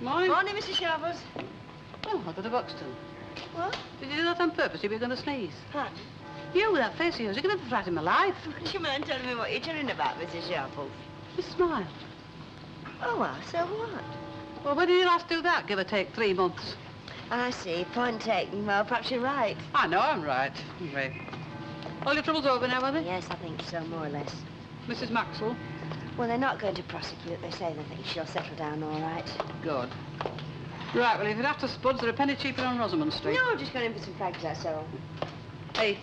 Morning. Morning, Mrs. Sharples. Oh, I got a Buxton. What? Did you do that on purpose? You were going to sneeze. Pardon? You, with that face of yours, you're going to frighten my life. Would you mind telling me what you're chatting about, Mrs. Sharples? You smile. Oh, well, so what? Well, when did you last do that? Give or take 3 months. I see. Point taken. Well, perhaps you're right. I know I'm right. Anyway, all your troubles over now, are they? Yes, I think so, more or less. Mrs. Maxwell? Well, they're not going to prosecute. They say they think she'll settle down all right. Good. Right, well, if you're after spuds, they're a penny cheaper on Rosamond Street. No, just going in for some fags, that's all. Hey,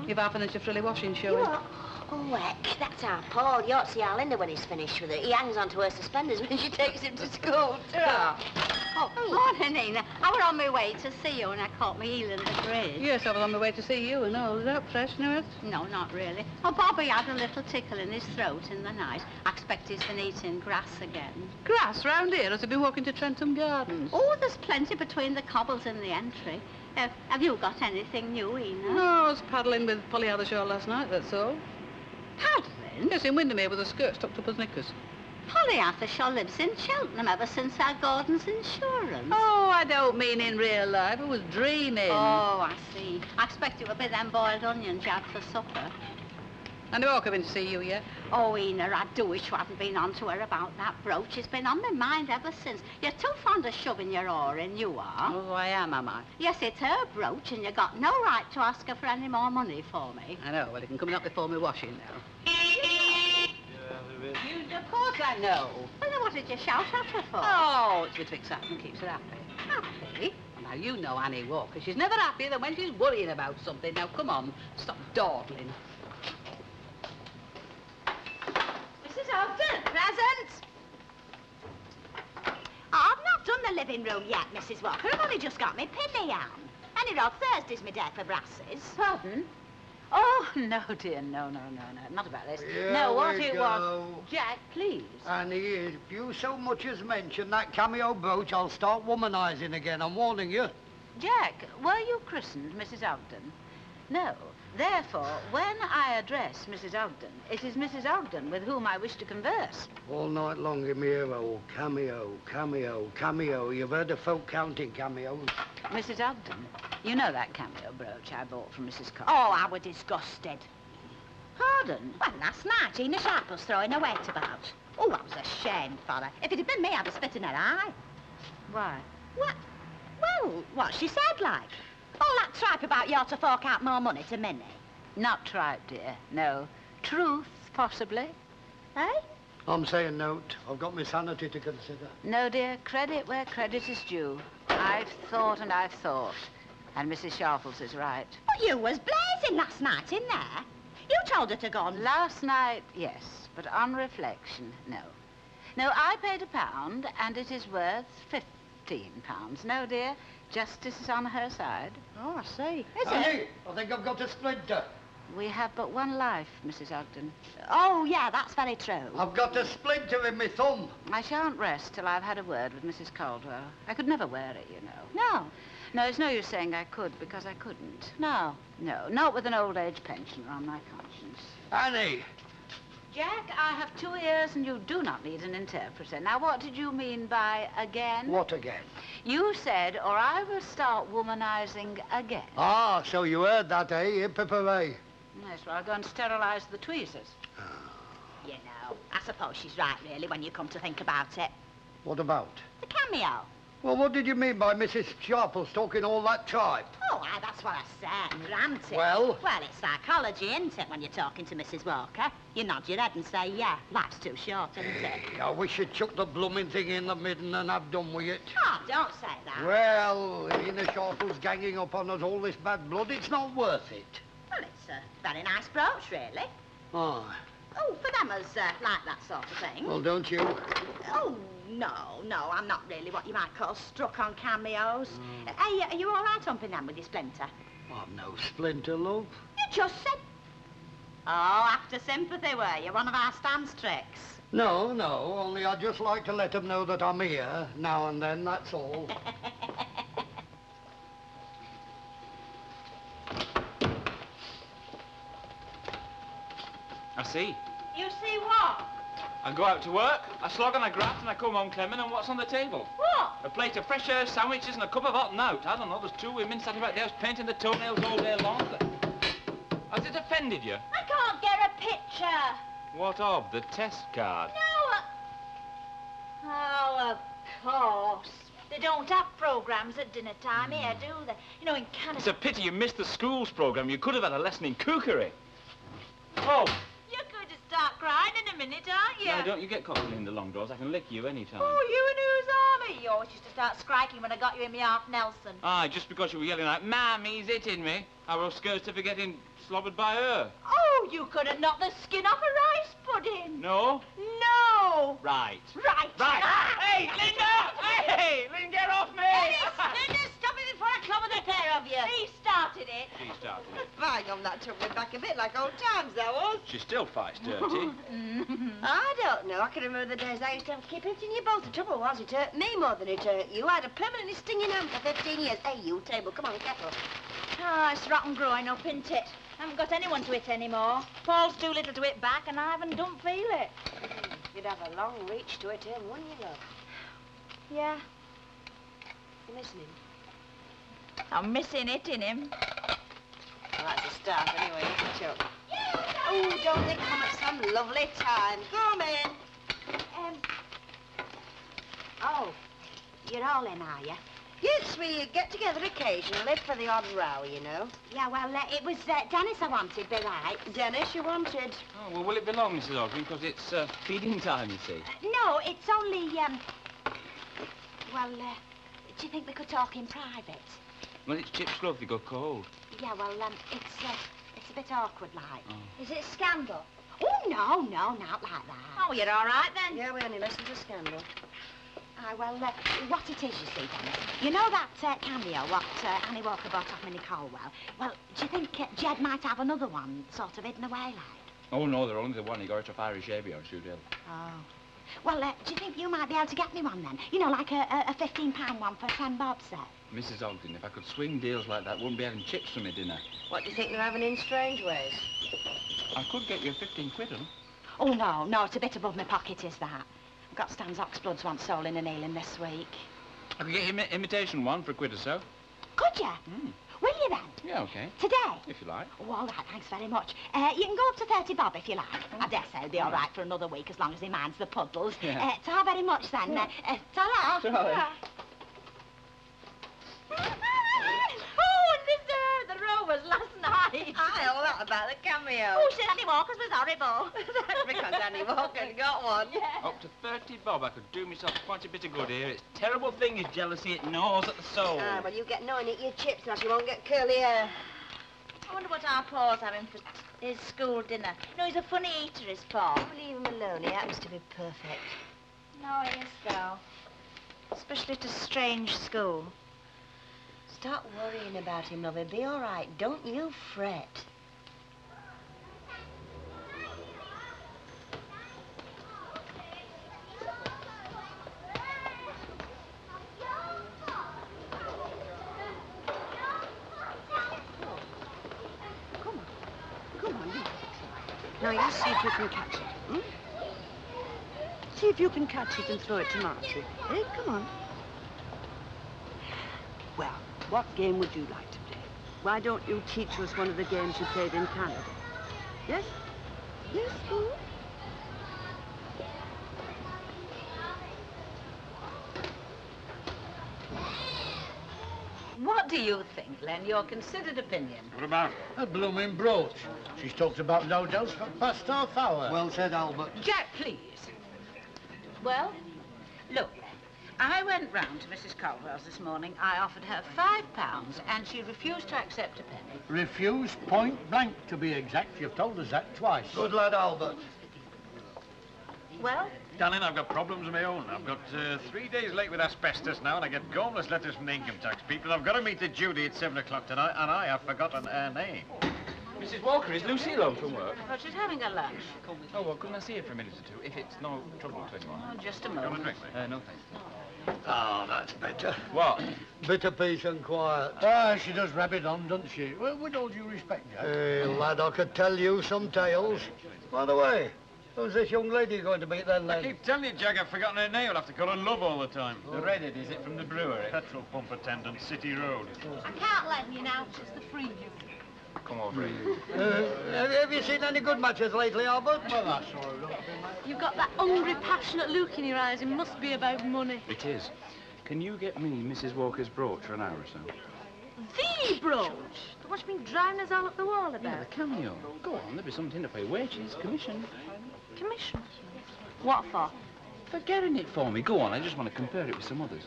you've half an inch of frilly washing, shall we? You what? Oh, heck, that's our Paul. You ought to see our Linda when he's finished with it. He hangs on to her suspenders when she takes him to school. Oh, morning, Nina. I was on my way to see you and I caught me heel in the bridge. Yes, I was on my way to see you and all. Is that fresh, no? No, not really. Oh, Bobby had a little tickle in his throat in the night. I expect he's been eating grass again. Grass round here? Has he been walking to Trentham Gardens? Oh, there's plenty between the cobbles and the entry. Have you got anything new, Ina? No, I was paddling with Polly Hathershaw last night, that's all. Paddling? Yes, in Windermere with her skirt tucked up as knickers. Polly Hathershaw lives in Cheltenham ever since our Gordon's insurance. Oh, I don't mean in real life. I was dreaming. Oh, I see. I expect it will be them boiled onions you had for supper. And they won't come in to see you yet? Oh, Ina, I do wish you hadn't been on to her about that brooch. It's been on my mind ever since. You're too fond of shoving your oar in, you are. Oh, I am I? Yes, it's her brooch, and you got no right to ask her for any more money for me. I know. Well, you can come up before me washing now. Of course I know. Well, then what did you shout at her for? Oh, it's a bit of excitement. Keeps her happy. Happy? Now, you know Annie Walker. She's never happier than when she's worrying about something. Now, come on. Stop dawdling. Mrs. Ogden, present. I've not done the living room yet, Mrs. Walker. I've only just got me pinny on. Anyhow, Thursday's my day for brasses. Pardon? Oh, no, dear, no. Not about this. No, what it was... Jack, please. Annie, if you so much as mention that cameo brooch, I'll start womanizing again. I'm warning you. Jack, were you christened Mrs. Ogden? No. Therefore, when I address Mrs. Ogden, it is Mrs. Ogden with whom I wish to converse. All night long in my ear, oh, cameo. You've heard of folk counting cameos. Mrs. Ogden, you know that cameo brooch I bought from Mrs. Cox? Oh, I were disgusted. Pardon? Well, last night, Ina Sharp was throwing her weight about. Oh, I was ashamed for her. If it had been me, I'd have spit in her eye. Why? What? Well, what she said, like. All that tripe about you ought to fork out more money to Minnie. Not tripe, dear. No. Truth, possibly. Eh? I'm saying note. I've got my sanity to consider. No, dear. Credit where credit is due. I've thought and I've thought. And Mrs. Sharples is right. But you was blazing last night in there. You told her to go on... Last night, yes. But on reflection, no. No, I paid £1 and it is worth £15. No, dear. Justice is on her side. Oh, I see. Is Annie, it? I think I've got a splinter. We have but one life, Mrs. Ogden. Oh, yeah, that's very true. I've got a splinter in my thumb. I shan't rest till I've had a word with Mrs. Caldwell. I could never wear it, you know. No. No, it's no use saying I could, because I couldn't. No. No, not with an old age pensioner on my conscience. Annie! Jack, I have 2 ears and you do not need an interpreter. Now, what did you mean by again? What again? You said, or I will start womanizing again. Ah, so you heard that, eh? Hip, hip, hooray. Yes, well, I'll go and sterilize the tweezers. You know, I suppose she's right, really, when you come to think about it. What about? The cameo. Well, what did you mean by Mrs. Sharples talking all that tripe? Oh, aye, that's what I said. Granted. Well? Well, it's psychology, isn't it, when you're talking to Mrs. Walker? You nod your head and say, yeah, life's too short, isn't it? I wish you'd chuck the blooming thing in the midden and have done with it. Oh, don't say that. Well, Ina Sharples ganging up on us all this bad blood, it's not worth it. Well, it's a very nice brooch, really. Oh. Oh, for them as like that sort of thing. Well, don't you? Oh, no, I'm not really what you might call struck on cameos. Hey, are you all right humping them with your splinter? I've no splinter, love. You just said... Oh, after sympathy, were you? One of our Stan's tricks. No, only I'd just like to let them know that I'm here, now and then, that's all. I see. You see what? I go out to work, I slog on a graft, and I come home, Clement, and what's on the table? What? A plate of fresh air sandwiches and a cup of hot nout. I don't know, there's 2 women sat about the house painting the toenails all day long. Has it offended you? I can't get a picture. What of? The test card? No. Oh, of course. They don't have programmes at dinner time here, do they? You know, in Canada... It's a pity you missed the school's programme. You could have had a lesson in cookery. Oh! You're going to start crying in a minute, aren't you? No, don't you get caught cleaning the long doors. I can lick you any time. Oh, you and whose army? You always used to start striking when I got you in my Aunt Nelson. Aye, just because you were yelling like, Ma'am, he's hitting me. I was scared to forget him slobbered by her. Oh, you could have knocked the skin off a rice pudding. No? No. Right. Right. Right. Ah! Hey, Linda! Hey, Linda, get off me! Linda, stop it before I clobber the pair of you. He started it. She started it. Bang on, that took me back a bit like old times, that was. She still fights dirty. I don't know. I can remember the days I used to have to keep hitting you both. The trouble was, it hurt me more than it hurt you. I had a permanently stinging hand for 15 years. Hey, you, table, come on, get up. Oh, it's rotten growing up, isn't it? I haven't got anyone to hit anymore. Paul's too little to hit back, and I don't feel it. You'd have a long reach to hit him, wouldn't you, love? Yeah, You missing him? I'm missing hitting him. Well, that's a start anyway, isn't it, Chuck? Oh, don't they come at some lovely time? Come in. Oh, you're all in, are you? Yes, we get together occasionally for the odd row, you know. Yeah, well, it was Dennis I wanted, be right. Dennis, you wanted? Oh, well, will it be long, Mrs. Ogden? Because it's feeding time, you see. No, it's only, well, do you think we could talk in private? Well, it's Chip's glove, they go cold. Yeah, well, it's a bit awkward, like. Oh. Is it a scandal? Oh, no, not like that. Oh, you're all right then. Yeah, we only listen to scandal. Aye, well, what it is, you see, Dennis, you know that cameo, what Annie Walker bought off Minnie Colwell? Well, do you think Jed might have another one sort of hidden away, like? Oh, no, they're only the one. He got it off Irish Avion, Shoe Hill. Oh. Well, do you think you might be able to get me one, then? You know, like a £15 one for 10 bob set? Mrs. Ogden, if I could swing deals like that, wouldn't be having chips for my dinner. What do you think they're having in strange ways? I could get you 15 quid, huh? Oh, no, it's a bit above my pocket, is that? I've got Stan's Oxbloods once soling and ailing this week. I could get you imitation one for a quid or so. Could you? Will you, then? Yeah, OK. Today? If you like. Oh, all right, thanks very much. You can go up to 30 bob if you like. I dare say it'll be all right for another week as long as he minds the puddles. Yeah. Ta very much, then. Ta-ra. Ta-ra. Oh, and the row was last night. Aye, all that about the cameo. Oh, she said Annie Walker's was horrible. That's because Annie Walker got one. Up to 30 bob, I could do myself quite a bit of good here. It's a terrible thing is jealousy. It gnaws at the soul. Ah, well, you get gnawing at your chips, now you won't get curly hair. I wonder what our Paul's having for his school dinner. No, he's a funny eater, is Paul. Don't leave him alone, he happens to be perfect. No, he is, though. Especially at a strange school. Stop worrying about him, love. He'll be all right. Don't you fret. Come on, you. Now, you see if you can catch it, See if you can catch it and throw it to Marjorie. Hey, come on. Well, what game would you like to play? Why don't you teach us one of the games you played in Canada? Yes? Yes, go. What do you think, Len? Your considered opinion. What about? A blooming brooch. She's talked about no doubt for past half hour. Well said, Albert. Jack, please. Well, look, Len. I went round to Mrs. Caldwell's this morning. I offered her £5, and she refused to accept a penny. Refused point blank, to be exact. You've told us that twice. Good lad, Albert. Well? Darling, I've got problems of my own. I've got 3 days late with asbestos now, and I get gormless letters from the income tax people. I've got to meet the Judy at 7 o'clock tonight, and I have forgotten her name. Mrs. Walker, is Lucy home from work? Oh, she's having a lunch. Oh, well, couldn't I see her for a minute or two, if it's no trouble to anyone? Oh, just a Got a moment. drink, mate? No, thanks. Oh, that's better. What? Bit of peace and quiet. Ah, she does rabbit on, doesn't she? Well, with all due respect, Jack. Hey, lad, I could tell you some tales. By the way, Who's this young lady going to meet then, I then? keep telling you, Jack, I've forgotten her name. I'll have to call her Love all the time. The Reddit, is it from the brewery? Petrol pump attendant, City Road. I can't let you now, it's the free you. Come over here. Have you seen any good matches lately, Albert? Well, that's all right. You've got that hungry, passionate look in your eyes. It must be about money. It is. Can you get me Mrs. Walker's brooch for an hour or so? The brooch? The what's been driving us all up the wall Yeah, about? the cameo. Go on, there'll be something to pay wages, commission. Commission? What for? For getting it for me. Go on, I just want to compare it with some others.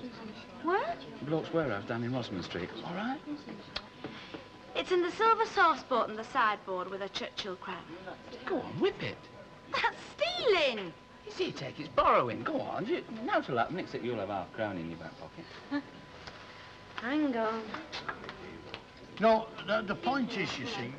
Where? Bloke's Warehouse down in Rossman Street. All right? It's in the silver sauceboat and the sideboard with a Churchill crown. Go on, whip it. That's stealing! You see, take it's borrowing. Go on. Now to lap next that you'll have half crown in your back pocket. Hang on. No, the point is, you see,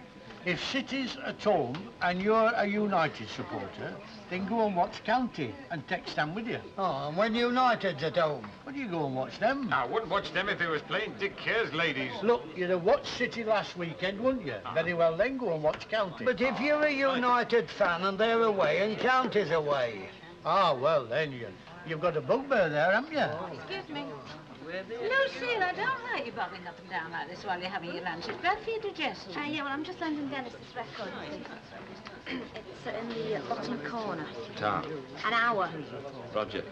if City's at home and you're a United supporter, then go and watch County and take Stan with you. Oh, and when United's at home? Well, you go and watch them. I wouldn't watch them if they was playing Dick Kerr's ladies. Look, you'd have watched City last weekend, wouldn't you? Very well, then go and watch County. But if you're a United fan and they're away and County's away... Ah, well, then you've got a bugbear there, haven't you? Excuse me. Lucille, I don't like you bobbing up and down like this while you're having your lunch. It's bad for your digestion. Yeah, well, I'm just lending Dennis this record. It's in the bottom corner. Tom. An hour. Roger.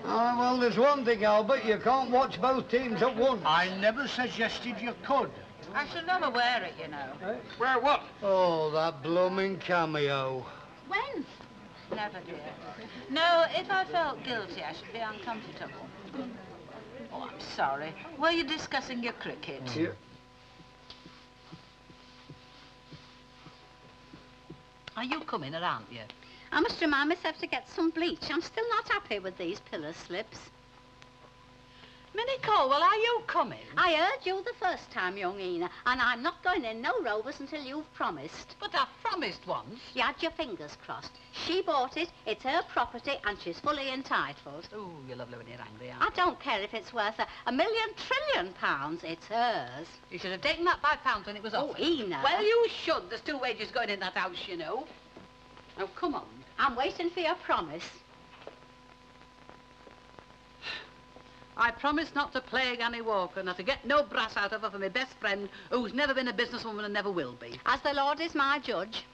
Oh, well, there's one thing, Albert. You can't watch both teams at once. I never suggested you could. I should never wear it, you know. Where what? Oh, that blooming cameo. When? Never, dear. No, if I felt guilty, I should be uncomfortable. Oh, I'm sorry. Were you discussing your cricket? Yeah. Are you coming or aren't you? I must remind myself to get some bleach. I'm still not happy with these pillar slips. Minnie Colwell, are you coming? I heard you the first time, young Ena, and I'm not going in no rovers until you've promised. But I promised once. You had your fingers crossed. She bought it, it's her property, and she's fully entitled. Oh, you're lovely when you're angry, aren't I don't care if it's worth a million trillion pounds, it's hers. you? You should have taken that £5 when it was Oh, offered. Ena. Well, you should. There's 2 wages going in that house, you know. Now, come on. I'm waiting for your promise. I promised not to plague Annie Walker, not to get no brass out of her for my best friend, who's never been a businesswoman and never will be. As the Lord is my judge.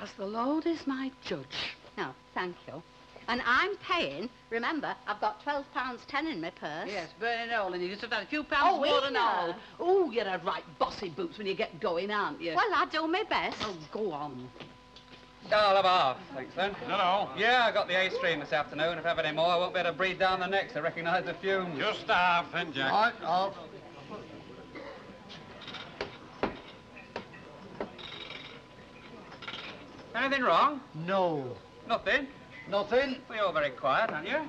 As the Lord is my judge. No, thank you. And I'm paying. Remember, I've got £12.10 in my purse. Yes, burning all, and you just have had a few pounds Oh, more than Ena. all. Oh, you're a right bossy boots when you get going, aren't you? Well, I do my best. Oh, go on. I'll have half, thanks then. Hello. Yeah, I got the A stream this afternoon. If I have any more, I won't be able to breathe down the necks to recognise the fumes. Just a half then, Jack. All right, off. Anything wrong? No. Nothing? Nothing? Well, you're very quiet, aren't you?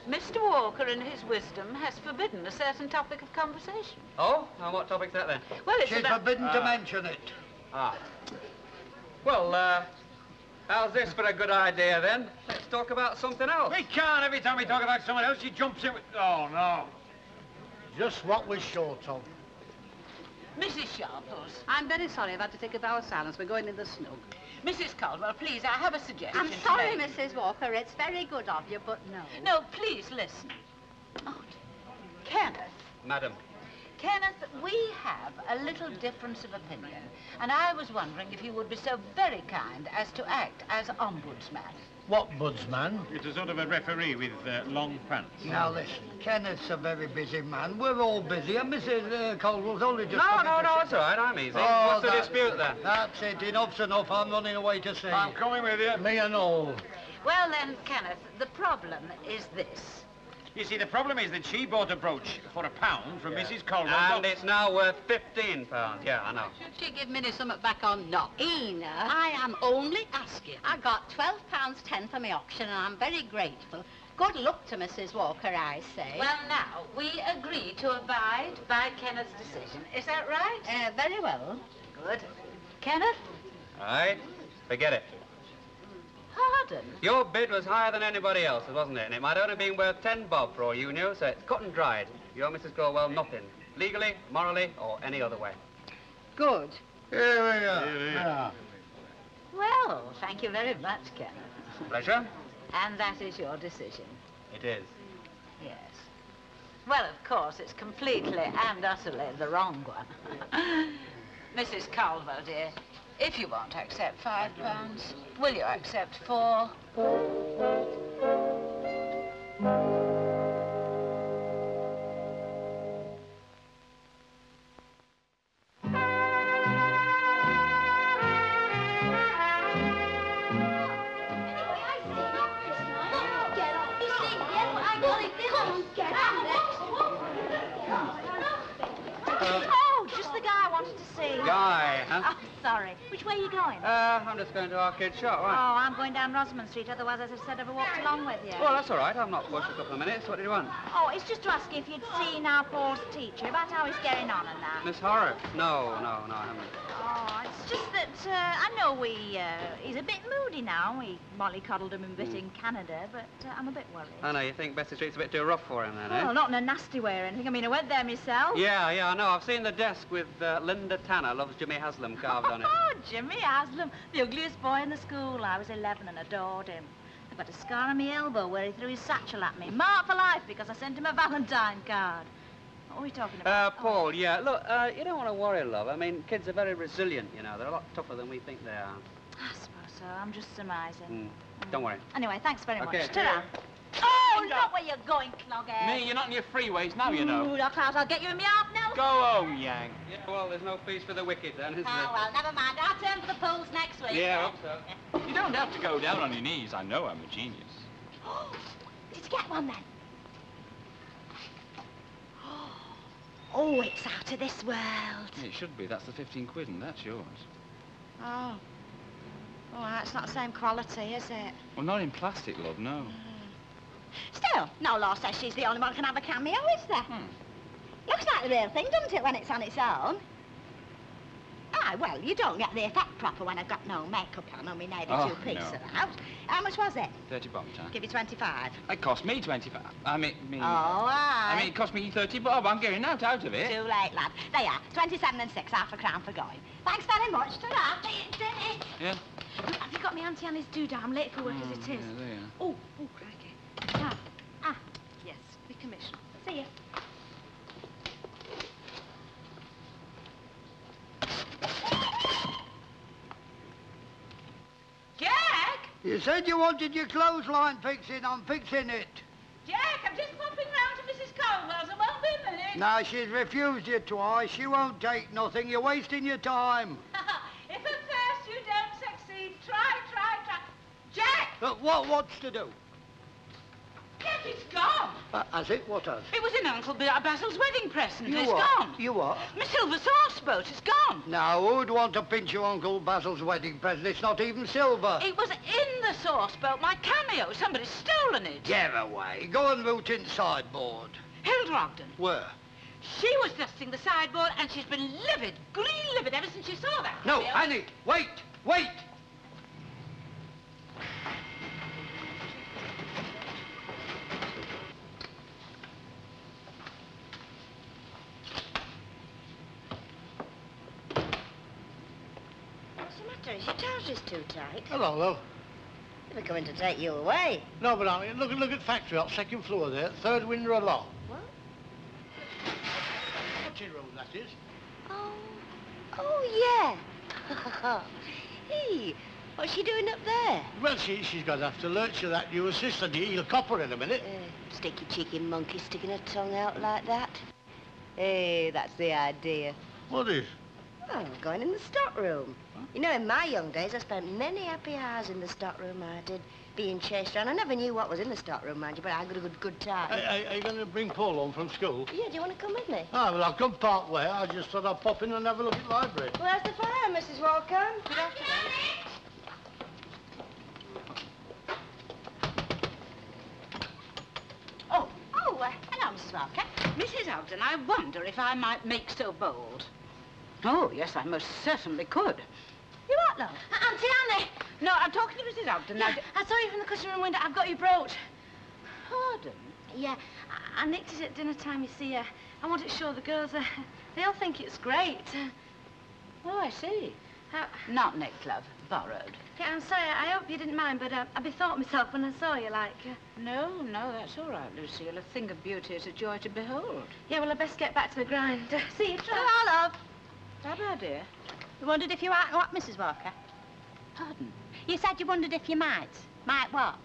Mr. Walker, in his wisdom, has forbidden a certain topic of conversation. Oh? And what topic's that then? Well, it's She's about... forbidden to mention it. Ah. Well, how's this for a good idea then? Let's talk about something else. We can't. Every time we talk about someone else, she jumps in with... Oh, no. Just what we're short of. Mrs. Sharpless, I'm very sorry I've had to take a vow of silence. We're going in the snug. Mrs. Caldwell, please, I have a suggestion I'm sorry, to make. Mrs. Walker. It's very good of you, but no. No, please, listen. Oh, Kenneth. Madam. Kenneth, we have a little difference of opinion, and I was wondering if you would be so very kind as to act as ombudsman. What budsman? It's a sort of a referee with long pants. Now, listen, Kenneth's a very busy man. We're all busy, and Mrs. Caldwell's only just... No, coming to it's see- all right. I'm easy. Oh, What's the that- dispute then? That's it. Enough's enough. I'm running away to see. I'm coming with you. Me and all. Well then, Kenneth, the problem is this. You see, the problem is that she bought a brooch for £1 from Mrs. Colwell. And it's now worth £15. Yeah, I know. Should she give Minnie something back on knock? Ena, I am only asking. I got £12.10 for my auction, and I'm very grateful. Good luck to Mrs. Walker, I say. Well, now, we agree to abide by Kenneth's decision. Is that right? Very well. Good. Kenneth? All right? Forget it. Pardon? Your bid was higher than anybody else's, wasn't it? And it might only have been worth 10 bob for all you knew, so it's cut and dried. You're Mrs. Colwell, nothing. Legally, morally, or any other way. Good. Here we are. Yeah. Well, thank you very much, Kenneth. Pleasure. And that is your decision. It is. Yes. Well, of course, it's completely and utterly the wrong one. Mrs. Calvo, dear, if you won't accept £5, will you accept 4? Oh, just the guy I wanted to see. Guy, huh? Oh, sorry. Which way are you going? I'm just going to Arcade Shop, Oh, right? I'm going down Rosamond Street, otherwise, as I said, I'd have walked along with you. Well, that's all right. I've not pushed a couple of minutes. What did you want? Oh, it's just to ask you if you'd seen our Paul's teacher, about how he's getting on and that. Miss Horrocks? No, I haven't. Oh, it's just that, I know he's a bit moody now. We mollycoddled him a bit in Canada, but I'm a bit worried. I know, you think Bessie Street's a bit too rough for him then, eh? Well, not in a nasty way or anything. I mean, I went there myself. Yeah, I know. I've seen the desk with Linda Tanner loves Jimmy Haslam carved on it. Oh, Jimmy Haslam, the ugliest boy in the school. I was 11 and adored him. I've got a scar on my elbow where he threw his satchel at me. Marked for life because I sent him a Valentine card. What are we talking about? Paul, yeah. Look, you don't want to worry, love. I mean, kids are very resilient, you know. They're a lot tougher than we think they are. I suppose so. I'm just surmising. Don't worry. Anyway, thanks very Okay. much. Ta-ra. Oh, not where you're going, Clogger. Me, you're not in your freeways now, you know. Ooh, look out, I'll get you in my half now. Go home, Yang. Yeah, well, there's no fees for the wicked then, is there? Oh, well, never mind. I'll turn for the pools next week. Yeah, I hope so. You don't have to go down on your knees. I know I'm a genius. Did you get one then? Oh, it's out of this world. Yeah, it should be. That's the 15 quid and that's yours. Oh. Oh, that's not the same quality, is it? Well, not in plastic, love, no. Still, no law says she's the only one who can have a cameo, is there? Looks like the real thing, doesn't it, when it's on its own? Ah, well, you don't get the effect proper when I've got no makeup on or me nail Oh, two-piece no. about. How much was it? £30, huh? Give you 25. It cost me 25. I mean, Oh, aye. I mean, it cost me 30 bob. I'm getting out of it. Too late, lad. There you are. 27 and 6, half a crown for going. Thanks very much. Ta-ra. Yeah? Have you got me Auntie Annie's doodah? I'm late for work as it is. Yeah, there you are. Oh, crikey. Yes, the commission. See you. Jack! You said you wanted your clothesline fixing. I'm fixing it. Jack, I'm just popping round to Mrs. Caldwell's. I won't be a minute. Now, she's refused you twice. She won't take nothing. You're wasting your time. If at first you don't succeed, try. Jack! But what's to do? Jack, it's gone. Has it? What has? It was in Uncle Basil's wedding present. It's what? gone. You what? My silver sauce boat, it's gone. Now, who'd want to pinch your Uncle Basil's wedding present? It's not even silver. It was in the sauce boat, my cameo. Somebody's stolen it. Get away. Go and root in sideboard. Hilda Ogden. Where? She was dusting the sideboard and she's been livid, green livid, ever since she saw that. No, cameo. Annie, wait. What's the matter? Is your trousers too tight? Hello, love. They were coming to take you away. No, but I mean, look at the factory up, second floor there, third window along. What? Cutting room, that is. Oh, yeah. Hey, what's she doing up there? Well, she's got to have to learn to that new assistant. He'll copper in a minute. Sticky cheeky monkey sticking her tongue out like that. Hey, that's the idea. What is? Oh, going in the stockroom. You know, in my young days, I spent many happy hours in the stockroom. I did, being chased around. I never knew what was in the stockroom, mind you, but I had a good time. Are you going to bring Paul home from school? Yeah, do you want to come with me? Ah, well, I'll come part way. I just thought I'd pop in and have a look at the library. Well, that's the fire, Mrs. Walker. Good afternoon. Hello, Mrs. Walker. Mrs. Ogden, I wonder if I might make so bold. Oh, yes, I most certainly could. You what, love? Auntie Annie! No, I'm talking to Mrs. Ogden. Yeah, I saw you from the cutting room window. I've got your brooch. Pardon? Yeah, I nicked it at dinner time, you see. I wanted to show the girls. They all think it's great. Oh, I see. Not nicked, love. borrowed. Yeah, I'm sorry. I hope you didn't mind, but I bethought myself when I saw you, like... No, that's all right, Lucille. A thing of beauty is a joy to behold. Yeah, well, I best get back to the grind. See you, Trot. Oh, love. Bye-bye, dear. You wondered if you might what, Mrs. Walker? Pardon? You said you wondered if you might. Might what?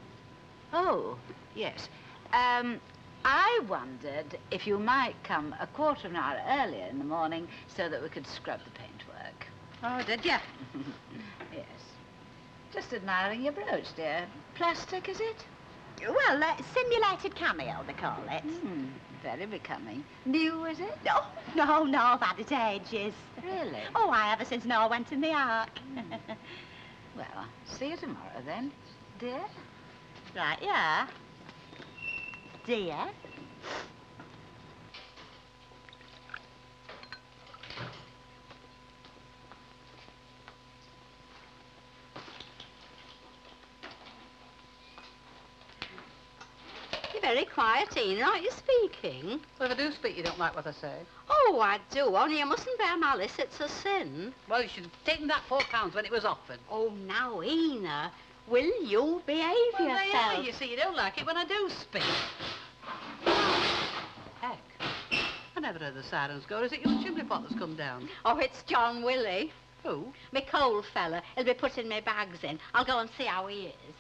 Oh, yes. I wondered if you might come a quarter of an hour earlier in the morning so that we could scrub the paintwork. Oh, did you? Yes. Just admiring your brooch, dear. Plastic, is it? Well, simulated cameo, they call it. Very becoming. New, is it? No, I've had it ages. Really? Oh, ever since Noah went in the Ark. Well, see you tomorrow, then, dear. Right, yeah. Dear. You're very quiet, Ina. Aren't you speaking? Well, if I do speak, you don't like what I say. Oh, I do. Only you mustn't bear malice. It's a sin. Well, you should have taken that £4 when it was offered. Oh, now, Ina, will you behave Well, yourself? yeah, you see, you don't like it when I do speak. Heck, I never heard the sirens go. Is it your chimney pot that's come down? Oh, it's John Willie. Who? Me coal fella. He'll be putting me bags in. I'll go and see how he is.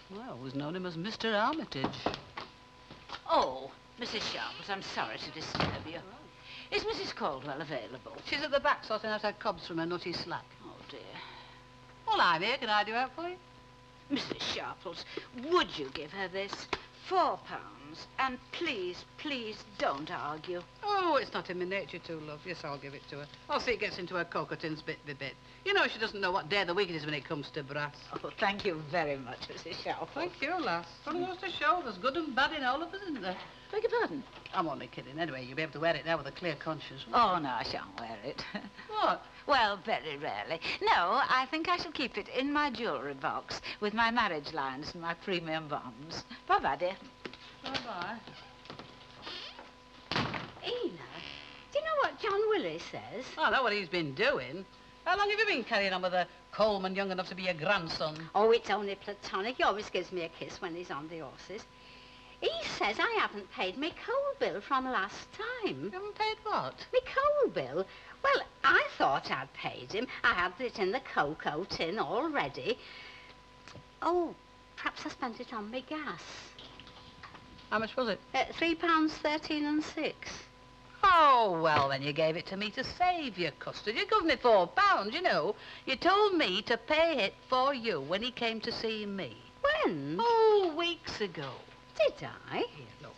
Well, I always known him as Mr. Armitage. Oh, Mrs. Sharples, I'm sorry to disturb you. Is Mrs. Caldwell available? She's at the back sorting out her cobs from her nutty slack. Oh, dear. Well, I'm here. Can I do that for you? Mrs. Sharples, would you give her this? £4. And please, please don't argue. Oh, it's not in my nature to, love. Yes, I'll give it to her. I'll see it gets into her cocoa tins bit by bit. You know, she doesn't know what day of the week it is when it comes to brass. Oh, thank you very much, Mrs. Sharples. Thank you, lass. What goes to show? There's good and bad in all of us, isn't there? Beg your pardon? I'm only kidding. Anyway, you'll be able to wear it now with a clear conscience. Oh, no, I shan't wear it. What? Well, very rarely. No, I think I shall keep it in my jewellery box with my marriage lines and my premium bonds. Bye-bye, dear. Bye-bye. Ina, do you know what John Willie says? I know what he's been doing. How long have you been carrying on with a Coleman young enough to be your grandson? Oh, it's only platonic. He always gives me a kiss when he's on the horses. He says I haven't paid me coal bill from last time. You haven't paid what? Me coal bill? Well, I thought I'd paid him. I had it in the cocoa tin already. Oh, perhaps I spent it on me gas. How much was it? £3.13 6. Oh, well, then you gave it to me to save your custard. You gave me £4, you know. You told me to pay it for you when he came to see me. When? Oh, weeks ago. Did I? Here, look.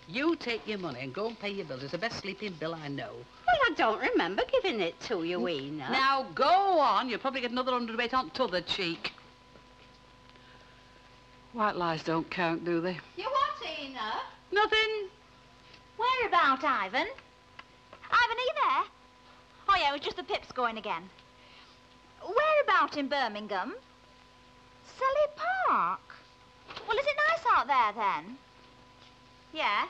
You take your money and go and pay your bills. It's the best sleeping bill I know. Well, I don't remember giving it to you, Ina. Now, go on. You'll probably get another 100 on t'other cheek. White lies don't count, do they? You what, Ina? Nothing. Where about, Ivan? Ivan, are you there? Oh, yeah, it was just the pips going again. Where about in Birmingham? Selly Park? Well, is it nice out there, then? Yeah?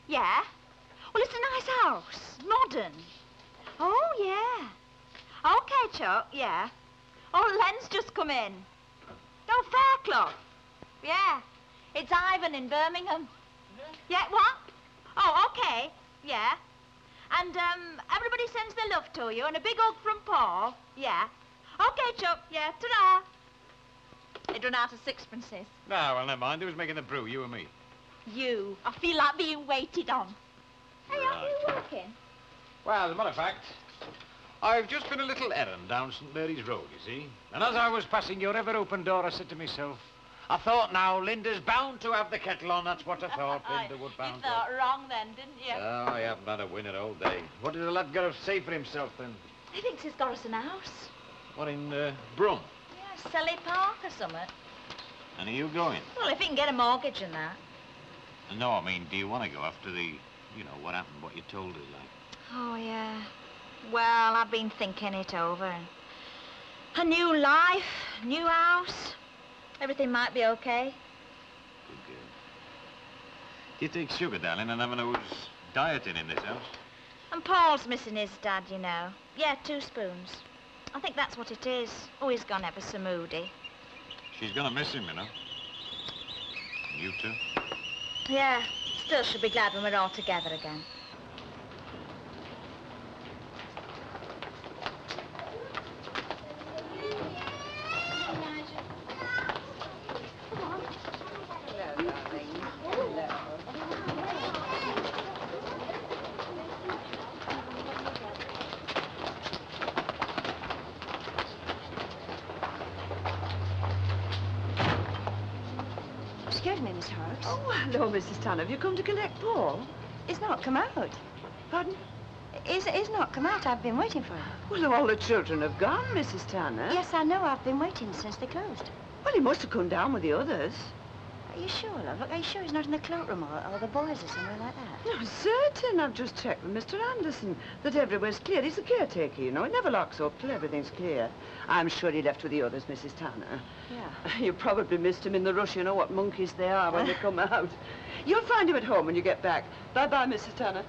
Yeah? Well, it's a nice house. Modern. Oh, yeah. OK, Chuck, yeah. Oh, Len's just come in. Oh, Fairclough. Yeah. It's Ivan in Birmingham. Yeah, what? Oh, OK. Yeah. And, everybody sends their love to you, and a big hug from Paul. Yeah. OK, Chuck. Yeah, ta-ra. They'd run out of sixpences. No, well, never mind. Who's making the brew, you or me? You. I feel like being waited on. Hey, are you working? Well, as a matter of fact, I've just been a little errand down St. Mary's Road, you see. And as I was passing your ever-open door, I said to myself, I thought now, Linda's bound to have the kettle on. That's what I thought. Linda would bound You thought wrong then, didn't you? Oh, I haven't had a winner all day. What did the lad got to say for himself, then? He thinks he's got us an house. What, in Brum? Yeah, Selly Park or something. And are you going? Well, if he can get a mortgage and that. No, I mean, do you want to go after the, you know, what happened, what you told us, like? Oh, yeah. Well, I've been thinking it over. A new life, new house. Everything might be okay. Good girl. Do you take sugar, darling, and have an hour's dieting in this house? And Paul's missing his dad, you know. Yeah, 2 spoons. I think that's what it is. Oh, he's gone ever so moody. She's gonna miss him, you know. You too? Yeah, still she'll be glad when we're all together again. Excuse me, Miss Harks. Oh, hello, Mrs. Tanner. Have you come to collect Paul? He's not come out. Pardon? He's not come out. I've been waiting for him. Well, all the children have gone, Mrs. Tanner. Yes, I know. I've been waiting since they closed. Well, he must have come down with the others. Are you sure, love? Look, are you sure he's not in the cloakroom or the boys or somewhere like that? No, certain. I've just checked with Mr. Anderson that everywhere's clear. He's the caretaker, you know. He never locks up till everything's clear. I'm sure he left with the others, Mrs. Tanner. Yeah. You probably missed him in the rush. You know what monkeys they are when they come out. You'll find him at home when you get back. Bye-bye, Mrs. Tanner.